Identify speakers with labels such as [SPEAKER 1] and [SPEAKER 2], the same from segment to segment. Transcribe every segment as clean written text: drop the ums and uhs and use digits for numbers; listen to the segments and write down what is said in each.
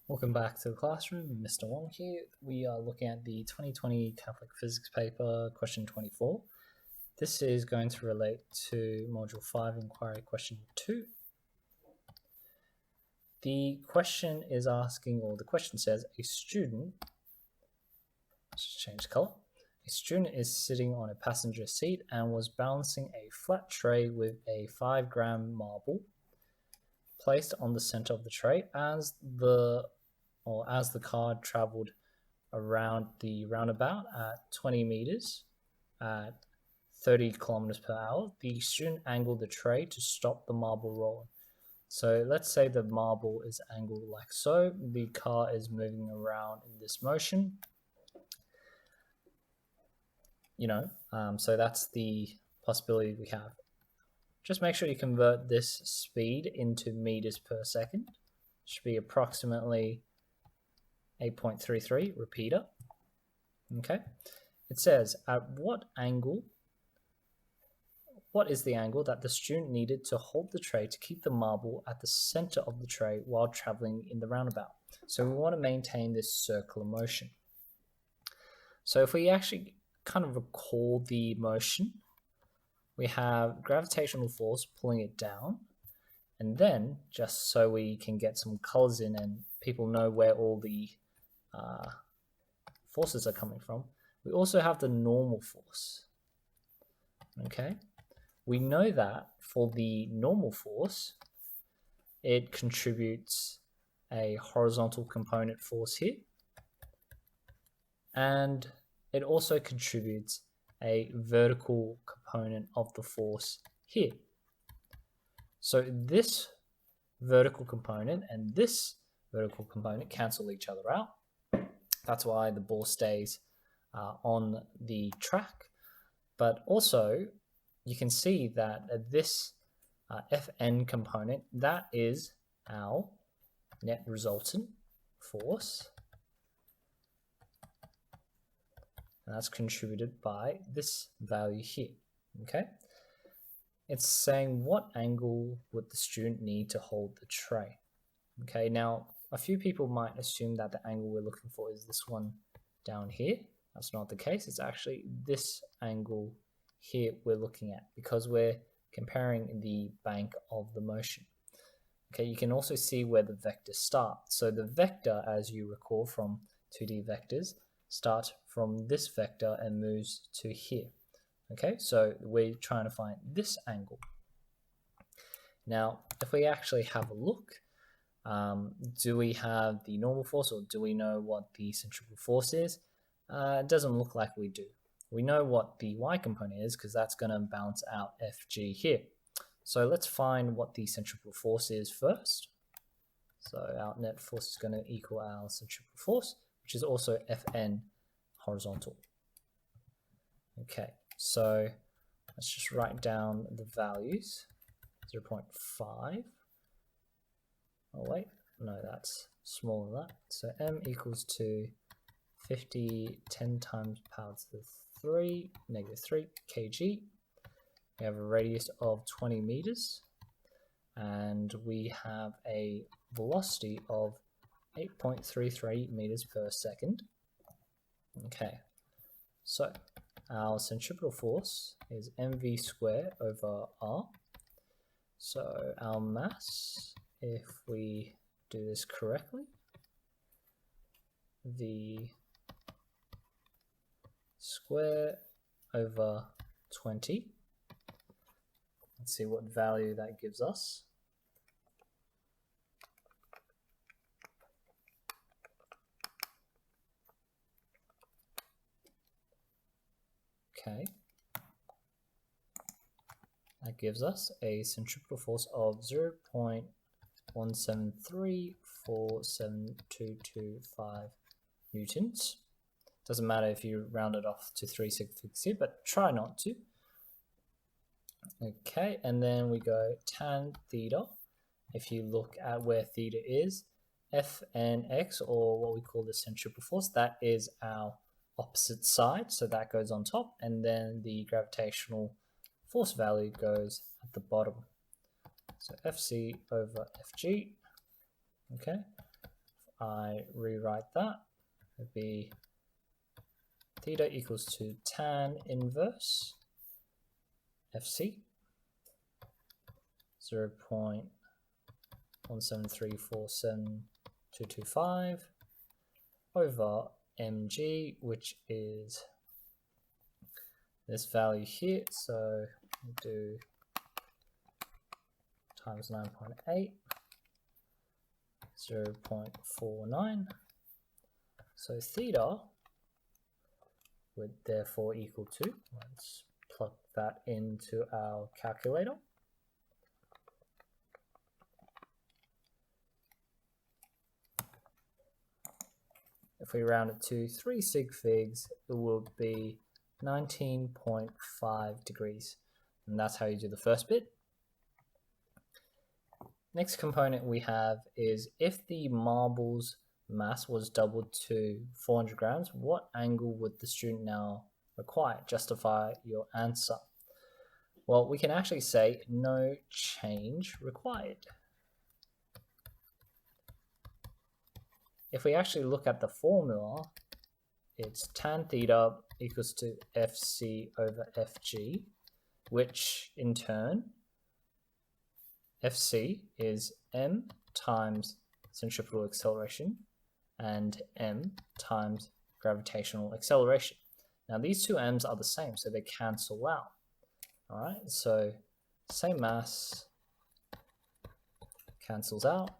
[SPEAKER 1] Welcome back to the classroom. Mr. Wong here. We are looking at the 2020 Catholic Physics paper, question 24. This is going to relate to Module 5, Inquiry question 2. The question is asking, or the question says, a student, let's just change the color. A student is sitting on a passenger seat and was balancing a flat tray with a 5-gram marble placed on the center of the tray as the car traveled around the roundabout at 20 meters at 30 kilometers per hour. The student angled the tray to stop the marble rolling. So let's say the marble is angled like so. The car is moving around in this motion. So that's the possibility we have. Just make sure you convert this speed into meters per second. It should be approximately 8.33 repeater. Okay, it says at what is the angle that the student needed to hold the tray to keep the marble at the center of the tray while traveling in the roundabout? So we want to maintain this circular motion. So if we actually kind of recall the motion, we have gravitational force pulling it down, and then just so we can get some colors in and people know where all the forces are coming from, we also have the normal force. Okay, we know that for the normal force, it contributes a horizontal component force here, and it also contributes a vertical component of the force here. So this vertical component and this vertical component cancel each other out. That's why the ball stays on the track. But also you can see that this Fn component, that is our net resultant force. And that's contributed by this value here. Okay, it's saying what angle would the student need to hold the tray. Okay, now a few people might assume that the angle we're looking for is this one down here. That's not the case. It's actually this angle here we're looking at because we're comparing the bank of the motion. Okay, you can also see where the vectors start. So the vector, as you recall from 2D vectors, start from this vector and moves to here. Okay, so we're trying to find this angle. Now, if we actually have a look, do we have the normal force, or do we know what the centrifugal force is? It doesn't look like we do. We know what the y component is because that's going to balance out Fg here. So let's find what the centrifugal force is first. So our net force is going to equal our centrifugal force, which is also Fn horizontal. Okay, so let's just write down the values. 0.5. Oh wait, no, that's smaller than that. So m equals to 10 times power to the 3, -3 kg. We have a radius of 20 meters, and we have a velocity of 8.33 meters per second. Okay, so our centripetal force is mv squared over r. So our mass, if we do this correctly, v square over 20. Let's see what value that gives us. Okay, that gives us a centripetal force of 0.1734725 newtons. Doesn't matter if you round it off to 3 sig figs here, but try not to. Okay, and then we go tan theta. If you look at where theta is, Fnx, or what we call the centripetal force, that is our opposite side, so that goes on top, and then the gravitational force value goes at the bottom. So Fc over Fg. Okay, I rewrite that, it would be theta equals to tan inverse FC 0.17347.225 over mg, which is this value here. So we'll do times 9.8, 0.49. So theta would therefore equal to, let's plug that into our calculator. If we round it to 3 sig figs, it will be 19.5 degrees. And that's how you do the first bit. Next component we have is if the marble's mass was doubled to 400 grams, what angle would the student now require? Justify your answer. Well, we can actually say no change required. If we actually look at the formula, it's tan theta equals to FC over FG, which in turn, FC is m times centrifugal acceleration and m times gravitational acceleration. Now these two m's are the same, so they cancel out. All right, so same mass cancels out.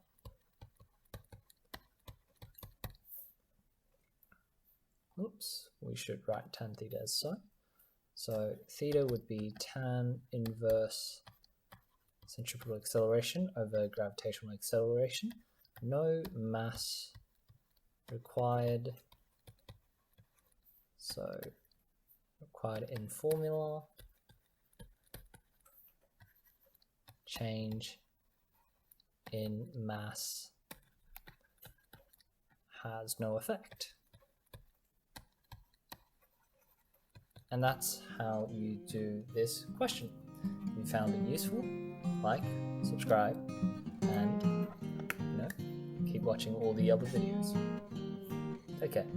[SPEAKER 1] Oops, we should write tan theta as so. So theta would be tan inverse centrifugal acceleration over gravitational acceleration. No mass required. So required in formula. Change in mass has no effect. And that's how you do this question. If you found it useful, like, subscribe, and keep watching all the other videos. Take care.